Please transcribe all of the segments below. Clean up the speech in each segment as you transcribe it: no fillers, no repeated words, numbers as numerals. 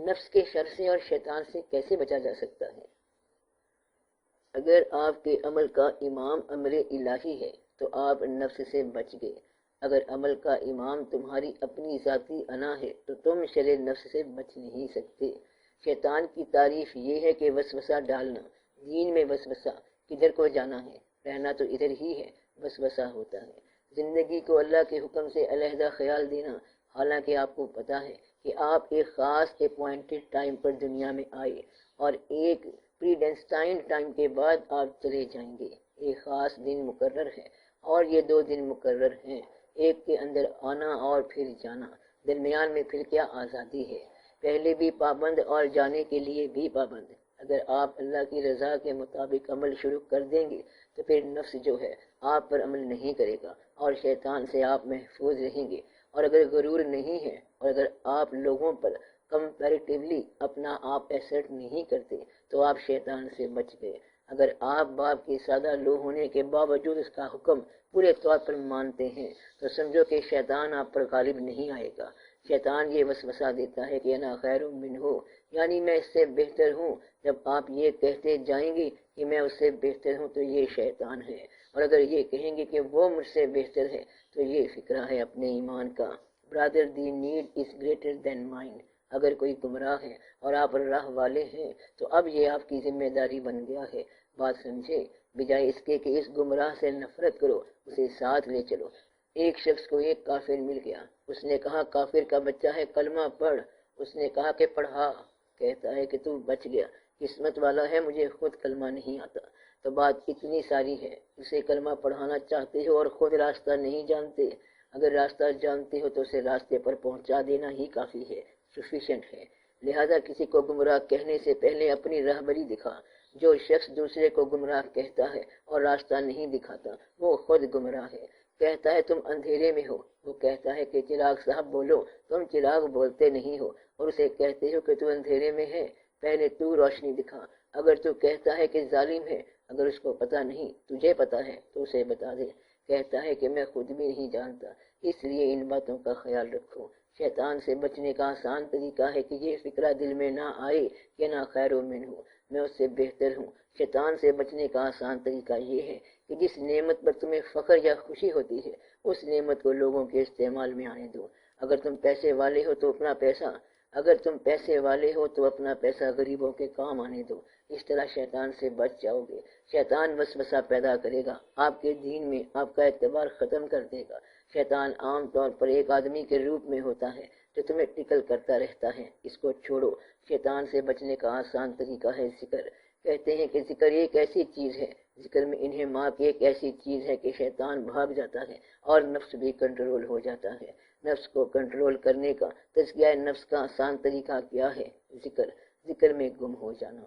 نفس کے شر سے اور شیطان سے کیسے بچا جا سکتا ہے؟ اگر آپ کے عمل کا امام امر الہی ہے تو آپ نفس سے بچ گئے۔ اگر عمل کا امام تمہاری اپنی ذاتی انا ہے تو تم شر نفس سے بچ نہیں سکتے۔ شیطان کی تعریف یہ ہے کہ وسوسہ ڈالنا، دین میں وسوسہ، کدھر کو جانا ہے، رہنا تو ادھر ہی ہے، وسوسہ ہوتا ہے۔ زندگی کو اللہ کے حکم سے علیحدہ خیال دینا، حالانکہ آپ کو پتا ہے کہ آپ ایک خاص اپوائنٹڈ ٹائم پر دنیا میں آئے اور ایک پری ڈیسٹائنڈ ٹائم کے بعد آپ چلے جائیں گے۔ ایک خاص دن مقرر ہے اور یہ 2 دن مقرر ہیں، ایک کے اندر آنا اور پھر جانا، درمیان میں پھر کیا آزادی ہے؟ پہلے بھی پابند اور جانے کے لیے بھی پابند۔ اگر آپ اللہ کی رضا کے مطابق عمل شروع کر دیں گے تو پھر نفس جو ہے آپ پر عمل نہیں کرے گا اور شیطان سے آپ محفوظ رہیں گے۔ اور اگر غرور نہیں ہے اور اگر آپ لوگوں پر کمپیریٹیولی اپنا آپ ایسرٹ نہیں کرتے تو آپ شیطان سے بچ گئے۔ اگر آپ باپ کے سادہ لو ہونے کے باوجود اس کا حکم پورے طور پر مانتے ہیں تو سمجھو کہ شیطان آپ پر غالب نہیں آئے گا۔ شیطان یہ وسوسہ دیتا ہے کہ انا خیر منہ، یعنی میں اس سے بہتر ہوں۔ جب آپ یہ کہتے جائیں گے کہ میں اس سے بہتر ہوں تو یہ شیطان ہے، اور اگر یہ کہیں گے کہ وہ مجھ سے بہتر ہے تو یہ فکرہ ہے اپنے ایمان کا۔ Brother the need is greater than mind. اگر کوئی گمراہ ہے اور آپ راہ والے ہیں تو اب یہ آپ کی ذمہ داری بن گیا ہے۔ بات سمجھے؟ بجائے اس کے کہ اس گمراہ سے نفرت کرو، اسے ساتھ لے چلو۔ ایک شخص کو ایک کافر مل گیا، اس نے کہا کافر کا بچہ ہے، کلمہ پڑھ۔ اس نے کہا کہ پڑھا۔ کہتا ہے کہ تو بچ گیا، قسمت والا ہے، مجھے خود کلمہ نہیں آتا۔ تو بات اتنی ساری ہے، اسے کلمہ پڑھانا چاہتے ہو اور خود راستہ نہیں جانتے۔ اگر راستہ جانتے ہو تو اسے راستے پر پہنچا دینا ہی کافی ہے، سفیشینٹ ہے۔ لہذا کسی کو گمراہ کہنے سے پہلے اپنی راہبری دکھا۔ جو شخص دوسرے کو گمراہ کہتا ہے اور راستہ نہیں دکھاتا وہ خود گمراہ ہے۔ کہتا ہے تم اندھیرے میں ہو، وہ کہتا ہے کہ چراغ صاحب بولو، تم چراغ بولتے نہیں ہو اور اسے کہتے ہو کہ تو اندھیرے میں ہے، پہلے تو روشنی دکھا۔ اگر تو کہتا ہے کہ ظالم ہے، اگر اس کو پتہ نہیں تجھے پتہ ہے تو اسے بتا دے۔ کہتا ہے کہ میں خود بھی نہیں جانتا، اس لیے ان باتوں کا خیال رکھو۔ شیطان سے بچنے کا آسان طریقہ ہے کہ یہ فکرہ دل میں نہ آئے کہ نہ خیر منہ، میں اس سے بہتر ہوں۔ شیطان سے بچنے کا آسان طریقہ یہ ہے کہ جس نعمت پر تمہیں فخر یا خوشی ہوتی ہے اس نعمت کو لوگوں کے استعمال میں آنے دو۔ اگر تم پیسے والے ہو تو اپنا پیسہ غریبوں کے کام آنے دو۔ اس طرح شیطان سے بچ جاؤ گے۔ شیطان وسوسہ پیدا کرے گا، آپ کے دین میں آپ کا اعتبار ختم کر دے گا۔ شیطان عام طور پر ایک آدمی کے روپ میں ہوتا ہے جو تمہیں ٹکل کرتا رہتا ہے، اس کو چھوڑو۔ شیطان سے بچنے کا آسان طریقہ ہے ذکر۔ کہتے ہیں کہ ذکر ایک ایسی چیز ہے، ذکر میں انہماک ایک ایسی چیز ہے کہ شیطان بھاگ جاتا ہے اور نفس بھی کنٹرول ہو جاتا ہے۔ نفس کو کنٹرول کرنے کا تزکیہ نفس کا آسان طریقہ کیا ہے؟ ذکر میں گم ہو جانا۔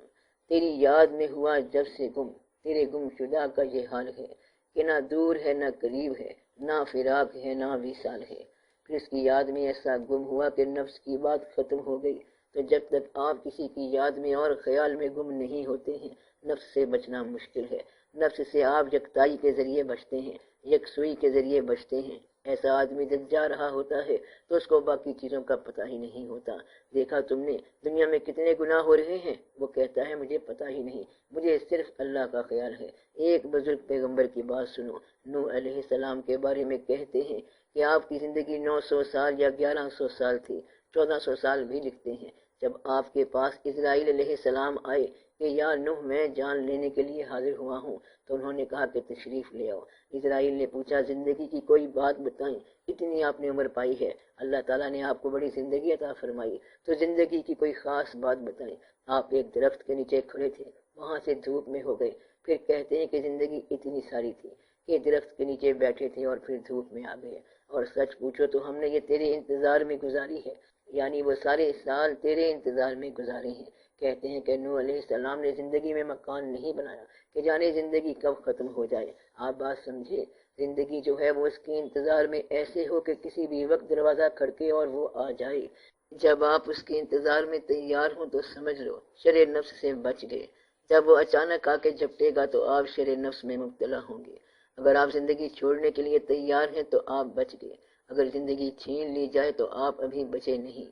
تیری یاد میں ہوا جب سے گم، تیرے گم شدہ کا یہ حال ہے کہ نہ دور ہے نہ قریب ہے، نہ فراق ہے نہ وصال ہے۔ پھر اس کی یاد میں ایسا گم ہوا کہ نفس کی بات ختم ہو گئی۔ تو جب تک آپ کسی کی یاد میں اور خیال میں گم نہیں ہوتے ہیں نفس سے بچنا مشکل ہے۔ نفس سے آپ یکتائی کے ذریعے بچتے ہیں، یکسوئی کے ذریعے بچتے ہیں۔ ایسا آدمی جب جا رہا ہوتا ہے تو اس کو باقی چیزوں کا پتہ ہی نہیں ہوتا۔ دیکھا تم نے دنیا میں کتنے گناہ ہو رہے ہیں؟ وہ کہتا ہے مجھے پتہ ہی نہیں، مجھے صرف اللہ کا خیال ہے۔ ایک بزرگ پیغمبر کی بات سنو، نوح علیہ السلام کے بارے میں کہتے ہیں کہ آپ کی زندگی 900 سال یا 1100 سال تھی، 1400 سال بھی لکھتے ہیں۔ جب آپ کے پاس اسرائیل علیہ السلام آئے کہ یا نوح میں جان لینے کے لیے حاضر ہوا ہوں، تو انہوں نے کہا کہ تشریف لے آؤ۔ اسرائیل نے پوچھا زندگی کی کوئی بات بتائیں، اتنی آپ نے عمر پائی ہے، اللہ تعالیٰ نے آپ کو بڑی زندگی عطا فرمائی، تو زندگی کی کوئی خاص بات بتائیں۔ آپ ایک درخت کے نیچے کھڑے تھے، وہاں سے دھوپ میں ہو گئے۔ پھر کہتے ہیں کہ زندگی اتنی ساری تھی کہ درخت کے نیچے بیٹھے تھے اور پھر دھوپ میں آ گئے۔ اور سچ پوچھو تو ہم نے یہ تیرے انتظار میں گزاری ہے، یعنی وہ سارے سال تیرے انتظار میں گزارے ہیں۔ کہتے ہیں کہ نوح علیہ السلام نے زندگی میں مکان نہیں بنایا کہ جانے زندگی کب ختم ہو جائے۔ آپ بات سمجھے؟ زندگی جو ہے وہ اس کے انتظار میں ایسے ہو کہ کسی بھی وقت دروازہ کھڑکے اور وہ آ جائے۔ جب آپ اس کے انتظار میں تیار ہوں تو سمجھ لو شر نفس سے بچ گئے۔ جب وہ اچانک آ کے جھپٹے گا تو آپ شر نفس میں مبتلا ہوں گے۔ اگر آپ زندگی چھوڑنے کے لیے تیار ہیں تو آپ بچ گئے، اگر زندگی چھین لی جائے تو آپ ابھی بچے نہیں۔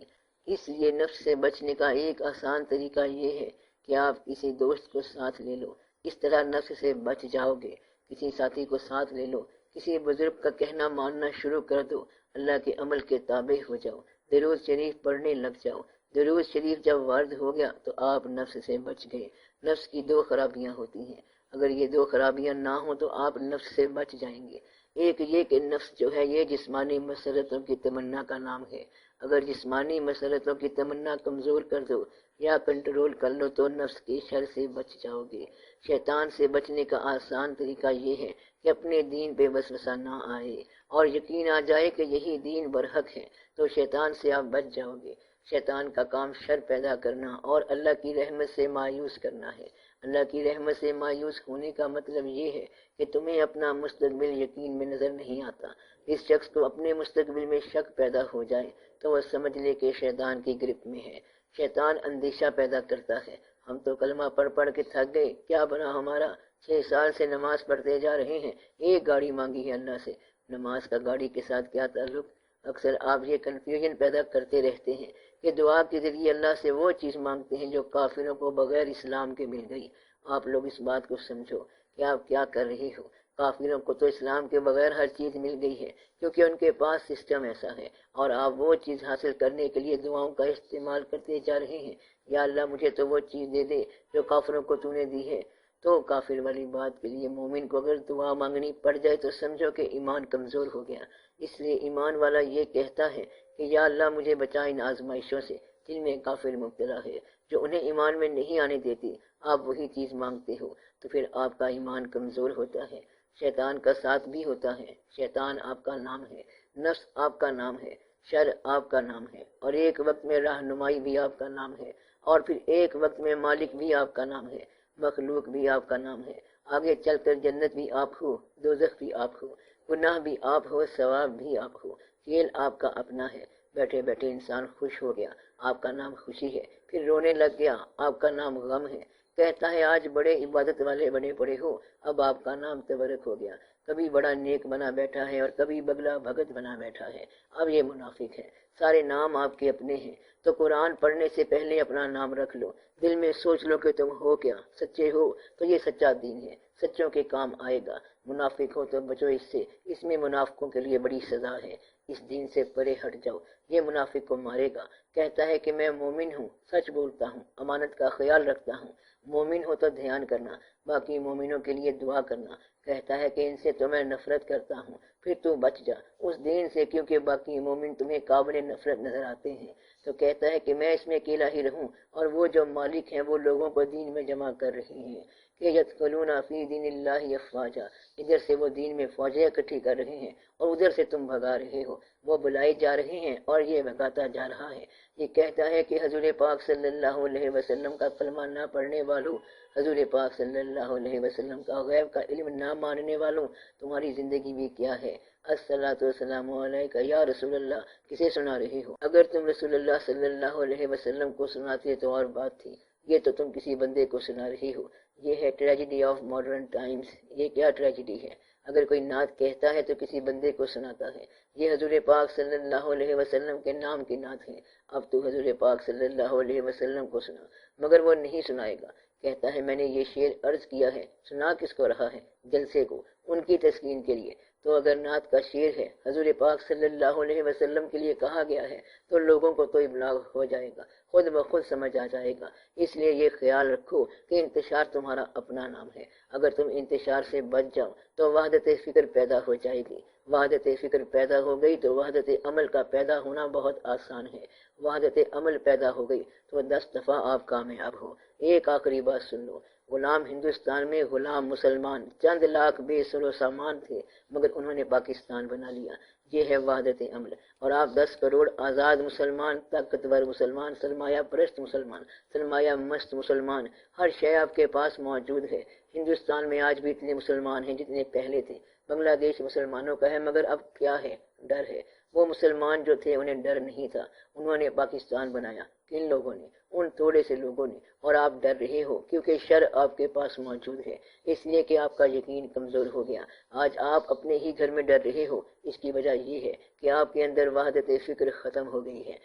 اس لیے نفس سے بچنے کا ایک آسان طریقہ یہ ہے کہ آپ کسی دوست کو ساتھ لے لو، اس طرح نفس سے بچ جاؤ گے۔ کسی ساتھی کو ساتھ لے لو، کسی بزرگ کا کہنا ماننا شروع کر دو، اللہ کے عمل کے تابع ہو جاؤ، درود شریف پڑھنے لگ جاؤ۔ درود شریف جب وارد ہو گیا تو آپ نفس سے بچ گئے۔ نفس کی دو خرابیاں ہوتی ہیں، اگر یہ دو خرابیاں نہ ہوں تو آپ نفس سے بچ جائیں گے۔ ایک یہ کہ نفس جو ہے یہ جسمانی مسرتوں کی تمنا کا نام ہے، اگر جسمانی مسرتوں کی تمنا کمزور کر دو یا کنٹرول کر لو تو نفس کے شر سے بچ جاؤ گے۔ شیطان سے بچنے کا آسان طریقہ یہ ہے کہ اپنے دین پہ وسوسہ نہ آئے اور یقین آ جائے کہ یہی دین برحق ہے تو شیطان سے آپ بچ جاؤ گے۔ شیطان کا کام شر پیدا کرنا اور اللہ کی رحمت سے مایوس کرنا ہے۔ اللہ کی رحمت سے مایوس ہونے کا مطلب یہ ہے کہ تمہیں اپنا مستقبل یقین میں نظر نہیں آتا۔ اس شخص کو اپنے مستقبل میں شک پیدا ہو جائے تو وہ سمجھ لے کہ شیطان کی گرفت میں ہے۔ شیطان اندیشہ پیدا کرتا ہے، ہم تو کلمہ پڑھ کے تھک گئے، کیا بنا ہمارا، 6 سال سے نماز پڑھتے جا رہے ہیں، ایک گاڑی مانگی ہے اللہ سے، نماز کا گاڑی کے ساتھ کیا تعلق؟ اکثر آپ یہ کنفیوژن پیدا کرتے رہتے ہیں کہ دعا کے ذریعے اللہ سے وہ چیز مانگتے ہیں جو کافروں کو بغیر اسلام کے مل گئی۔ آپ لوگ اس بات کو سمجھو کہ آپ کیا کر رہے ہو۔ کافروں کو تو اسلام کے بغیر ہر چیز مل گئی ہے کیونکہ ان کے پاس سسٹم ایسا ہے، اور آپ وہ چیز حاصل کرنے کے لیے دعاؤں کا استعمال کرتے جا رہے ہیں۔ یا اللہ مجھے تو وہ چیز دے دے جو کافروں کو تو نے دی ہے۔ تو کافر والی بات کے لیے مومن کو اگر دعا مانگنی پڑ جائے تو سمجھو کہ ایمان کمزور ہو گیا۔ اس لیے ایمان والا یہ کہتا ہے کہ یا اللہ مجھے بچا ان آزمائشوں سے جن میں کافر مبتلا ہے، جو انہیں ایمان میں نہیں آنے دیتی۔ آپ وہی چیز مانگتے ہو تو پھر آپ کا ایمان کمزور ہوتا ہے۔ شیطان کا ساتھ بھی ہوتا ہے۔ شیطان آپ کا نام ہے، نفس آپ کا نام ہے، شر آپ کا نام ہے، اور ایک وقت میں رہنمائی بھی آپ کا نام ہے، اور پھر ایک وقت میں مالک بھی آپ کا نام ہے، مخلوق بھی آپ کا نام ہے۔ آگے چل کر جنت بھی آپ ہو، دوزخ بھی آپ ہو، گناہ بھی آپ ہو، ثواب بھی آپ ہو، کھیل آپ کا اپنا ہے۔ بیٹھے بیٹھے انسان خوش ہو گیا، آپ کا نام خوشی ہے، پھر رونے لگ گیا، آپ کا نام غم ہے۔ کہتا ہے آج بڑے عبادت والے بنے پڑے ہو، اب آپ کا نام تبرک ہو گیا۔ کبھی بڑا نیک بنا بیٹھا ہے اور کبھی بگلا بھگت بنا بیٹھا ہے، اب یہ منافق ہے۔ سارے نام آپ کے اپنے ہیں، تو قرآن پڑھنے سے پہلے اپنا نام رکھ لو، دل میں سوچ لو کہ تم ہو کیا، سچے ہو تو یہ سچا دین ہے، سچوں کے کام آئے گا۔ منافق ہو تو بچو اس سے، اس میں منافقوں کے لیے بڑی سزا ہے۔ اس دین سے پرے ہٹ جاؤ، یہ منافق کو مارے گا۔ کہتا ہے کہ میں مومن ہوں، سچ بولتا ہوں، امانت کا خیال رکھتا ہوں۔ مومن ہو تو دھیان کرنا، باقی مومنوں کے لیے دعا کرنا۔ کہتا ہے کہ ان سے تو میں نفرت کرتا ہوں، پھر تو بچ جا اس دین سے کیونکہ باقی مومن تمہیں قابل نفرت نظر آتے ہیں۔ تو کہتا ہے کہ میں اس میں اکیلا ہی رہوں، اور وہ جو مالک ہیں وہ لوگوں کو دین میں جمع کر رہے ہیں کہ یدخلون فی دین اللہ افواجا، ادھر سے وہ دین میں فوجیں اکٹھی کر رہے ہیں اور ادھر سے تم بھگا رہے ہو، وہ بلائے جا رہے ہیں اور یہ بھگاتا جا رہا ہے۔ یہ کہتا ہے کہ حضور پاک صلی اللہ علیہ وسلم کا کلمہ نہ پڑھنے والوں، حضور پاک صلی اللہ علیہ وسلم کا غیب کا علم نہ ماننے والوں، تمہاری زندگی بھی کیا ہے؟ الصلاۃ والسلام علیکہ یا رسول اللہ کسے سنا رہے ہو؟ اگر تم رسول اللہ صلی اللہ علیہ وسلم کو سناتے تو اور بات تھی، یہ تو تم کسی بندے کو سنا رہے ہو۔ یہ ہے ٹریجڈی آف ماڈرن ٹائمز۔ یہ کیا ٹریجڈی ہے؟ اگر کوئی نعت کہتا ہے تو کسی بندے کو سناتا ہے۔ یہ حضور پاک صلی اللہ علیہ وسلم کے نام کی نعت ہے، اب تو حضور پاک صلی اللہ علیہ وسلم کو سنا، مگر وہ نہیں سنائے گا۔ کہتا ہے میں نے یہ شعر عرض کیا ہے، سنا کس کو رہا ہے؟ جلسے کو، ان کی تسکین کے لیے۔ تو اگر نعت کا شعر ہے، حضور پاک صلی اللہ علیہ وسلم کے لیے کہا گیا ہے، تو لوگوں کو تو ابلاغ ہو جائے گا، خود بخود سمجھ آ جائے گا۔ اس لیے یہ خیال رکھو کہ انتشار تمہارا اپنا نام ہے، اگر تم انتشار سے بچ جاؤ تو وحدت فکر پیدا ہو جائے گی۔ وحدت فکر پیدا ہو گئی تو وحدت عمل کا پیدا ہونا بہت آسان ہے۔ وحدت عمل پیدا ہو گئی تو 10 دفعہ آپ کامیاب ہو۔ ایک آخری بات سن لو، غلام ہندوستان میں غلام مسلمان چند لاکھ بے سر و سامان تھے، مگر انہوں نے پاکستان بنا لیا۔ یہ ہے وحدت عمل۔ اور آپ 10 کروڑ آزاد مسلمان، طاقتور مسلمان، سرمایہ پرست مسلمان، سرمایہ مست مسلمان، ہر شے آپ کے پاس موجود ہے۔ ہندوستان میں آج بھی اتنے مسلمان ہیں جتنے پہلے تھے۔ بنگلہ دیش مسلمانوں کا ہے، مگر اب کیا ہے؟ ڈر ہے۔ وہ مسلمان جو تھے انہیں ڈر نہیں تھا، انہوں نے پاکستان بنایا۔ کن لوگوں نے؟ ان تھوڑے سے لوگوں نے۔ اور آپ ڈر رہے ہو کیونکہ شر آپ کے پاس موجود ہے، اس لیے کہ آپ کا یقین کمزور ہو گیا۔ آج آپ اپنے ہی گھر میں ڈر رہے ہو، اس کی وجہ یہ ہے کہ آپ کے اندر وحدت فکر ختم ہو گئی ہے۔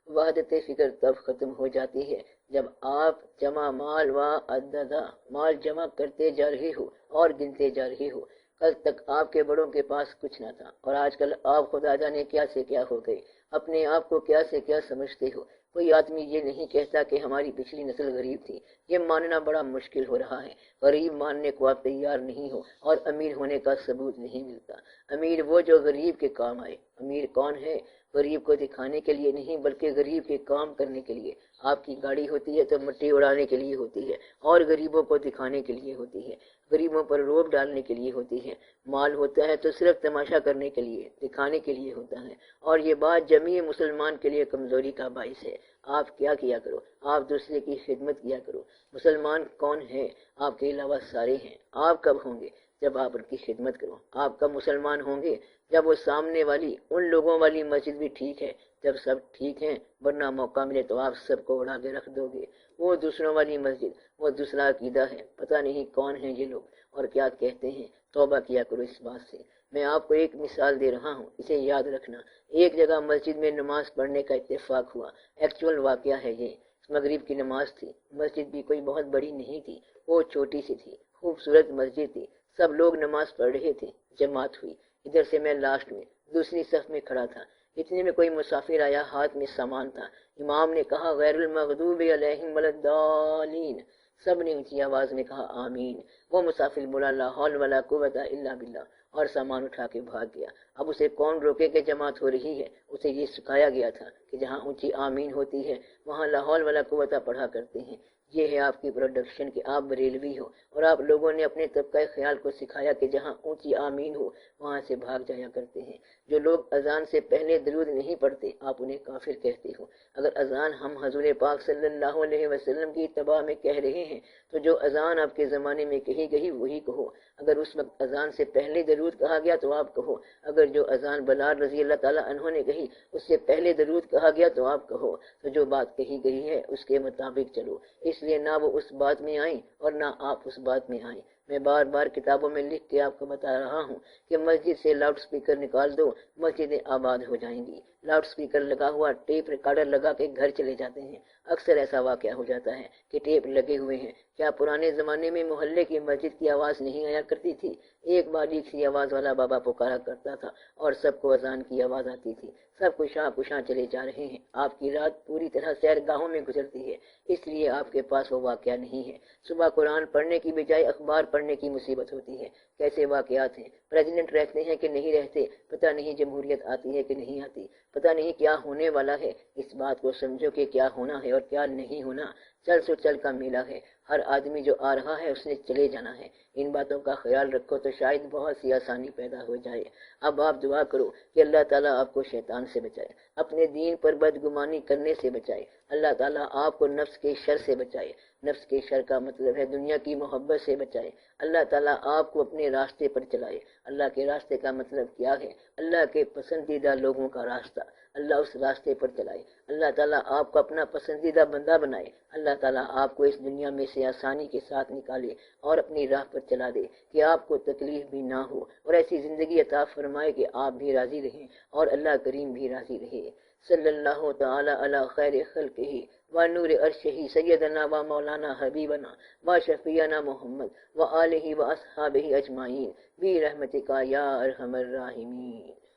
وحدت فکر تب ختم ہو جاتی ہے جب آپ جمع مال و عددہ مال جمع کرتے جا رہے ہو اور گنتے جا رہے ہو۔ کل تک آپ کے بڑوں کے پاس کچھ نہ تھا اور آج کل آپ خدا جانے کیا سے کیا ہو گئے، اپنے آپ کو کیا سے کیا سمجھتے ہو۔ کوئی آدمی یہ نہیں کہتا کہ ہماری پچھلی نسل غریب تھی، یہ ماننا بڑا مشکل ہو رہا ہے۔ غریب ماننے کو آپ تیار نہیں ہو اور امیر ہونے کا ثبوت نہیں ملتا۔ امیر وہ جو غریب کے کام آئے۔ امیر کون ہے؟ غریب کو دکھانے کے لیے نہیں بلکہ غریب کے کام کرنے کے لیے۔ آپ کی گاڑی ہوتی ہے تو مٹی اڑانے کے لیے ہوتی ہے اور غریبوں کو دکھانے کے لیے ہوتی ہے، غریبوں پر روب ڈالنے کے لیے ہوتی ہے۔ مال ہوتا ہے تو صرف تماشا کرنے کے لیے، دکھانے کے لیے ہوتا ہے، اور یہ بات جمیع مسلمان کے لیے کمزوری کا باعث ہے۔ آپ کیا کرو؟ آپ دوسرے کی خدمت کیا کرو۔ مسلمان کون ہے؟ آپ کے علاوہ سارے ہیں۔ آپ کب ہوں گے؟ جب آپ ان کی خدمت کرو۔ آپ کب مسلمان ہوں گے؟ جب وہ سامنے والی ان لوگوں والی مسجد بھی ٹھیک ہے، جب سب ٹھیک ہیں، ورنہ موقع ملے تو آپ سب کو اڑا کے رکھ دو گے۔ وہ دوسروں والی مسجد، وہ دوسرا عقیدہ ہے۔ پتہ نہیں کون ہیں یہ لوگ اور کیا کہتے ہیں۔ توبہ کیا کرو اس بات سے۔ میں آپ کو ایک مثال دے رہا ہوں، اسے یاد رکھنا۔ ایک جگہ مسجد میں نماز پڑھنے کا اتفاق ہوا۔ ایکچول واقعہ ہے یہ۔ مغرب کی نماز تھی۔ مسجد بھی کوئی بہت بڑی نہیں تھی، وہ چھوٹی سی تھی، خوبصورت مسجد تھی۔ سب لوگ نماز پڑھ رہے تھے، جماعت ہوئی۔ ادھر سے میں لاسٹ میں دوسری صف میں کھڑا تھا۔ اتنے میں کوئی مسافر آیا، ہاتھ میں سامان تھا۔ امام نے کہا غیر المغضوب علیہم ولا الضالین۔ سب نے اونچی آواز میں کہا آمین۔ وہ مسافر بولا لا حول ولا قوت الا باللہ اور سامان اٹھا کے بھاگ گیا۔ اب اسے کون روکے کہ جماعت ہو رہی ہے؟ اسے یہ سکھایا گیا تھا کہ جہاں اونچی آمین ہوتی ہے وہاں لا حول ولا قوت پڑھا کرتے ہیں۔ یہ ہے آپ کی پروڈکشن کہ آپ بریلوی ہو اور آپ لوگوں نے اپنے طبقہ خیال کو سکھایا کہ جہاں اونچی آمین ہو وہاں سے بھاگ جایا کرتے ہیں۔ جو لوگ اذان سے پہلے درود نہیں پڑھتے آپ انہیں کافر کہتے ہو۔ اگر اذان ہم حضور پاک صلی اللہ علیہ وسلم کی اتباع میں کہہ رہے ہیں تو جو اذان آپ کے زمانے میں کہی گئی وہی کہو۔ اگر اس وقت اذان سے پہلے درود کہا گیا تو آپ کہو۔ اگر جو اذان بلال رضی اللہ تعالیٰ عنہ نے کہی اس سے پہلے درود کہا گیا تو آپ کہو۔ تو جو بات کہی گئی ہے اس کے مطابق چلو، اس لیے نہ وہ اس بات میں آئیں اور نہ آپ اس بات میں آئیں۔ میں بار بار کتابوں میں لکھ کے آپ کو بتا رہا ہوں کہ مسجد سے لاؤڈ سپیکر نکال دو، مسجدیں آباد ہو جائیں گی۔ لاؤڈ سپیکر لگا ہوا ٹیپ ریکارڈر لگا کے گھر چلے جاتے ہیں۔ اکثر ایسا واقعہ ہو جاتا ہے کہ ٹیپ لگے ہوئے ہیں۔ کیا پرانے زمانے میں محلے کی مسجد کی آواز نہیں آیا کرتی تھی؟ ایک باریک سی آواز والا بابا پکارا کرتا تھا اور سب کو اذان کی آواز آتی تھی۔ سب کشاں چلے جا رہے ہیں۔ آپ کی رات پوری طرح سیر گاہوں میں گزرتی ہے، اس لیے آپ کے پاس وہ واقعہ نہیں ہے۔ صبح قرآن پڑھنے کی بجائے اخبار پڑھنے کی مصیبت ہوتی ہے۔ کیسے واقعات ہیں؟ پریزیڈنٹ رہتے ہیں کہ نہیں رہتے، پتہ نہیں جمہوریت آتی ہے کہ نہیں آتی، پتہ نہیں کیا ہونے والا ہے۔ اس بات کو سمجھو کہ کیا ہونا ہے اور کیا نہیں ہونا۔ چل سو چل کا میلہ ہے، ہر آدمی جو آ رہا ہے اس نے چلے جانا ہے۔ ان باتوں کا خیال رکھو تو شاید بہت سی آسانی پیدا ہو جائے۔ اب آپ دعا کرو کہ اللہ تعالیٰ آپ کو شیطان سے بچائے، اپنے دین پر بدگمانی کرنے سے بچائے۔ اللہ تعالیٰ آپ کو نفس کے شر سے بچائے۔ نفس کے شر کا مطلب ہے دنیا کی محبت سے بچائے۔ اللہ تعالیٰ آپ کو اپنے راستے پر چلائے۔ اللہ کے راستے کا مطلب کیا ہے؟ اللہ کے پسندیدہ لوگوں کا راستہ۔ اللہ اس راستے پر چلائے۔ اللہ تعالیٰ آپ کو اپنا پسندیدہ بندہ بنائے۔ اللہ تعالیٰ آپ کو اس دنیا میں سے آسانی کے ساتھ نکالے اور اپنی راہ پر چلا دے کہ آپ کو تکلیف بھی نہ ہو، اور ایسی زندگی عطا فرمائے کہ آپ بھی راضی رہیں اور اللہ کریم بھی راضی رہے۔ صلی اللہ تعالی علی خیر خلقہ و نور عرشہ سیدنا و مولانا حبیبنا و شفیعنا محمد و آلہ و اصحابہ اجمعین برحمتک یا ارحم الراحمین۔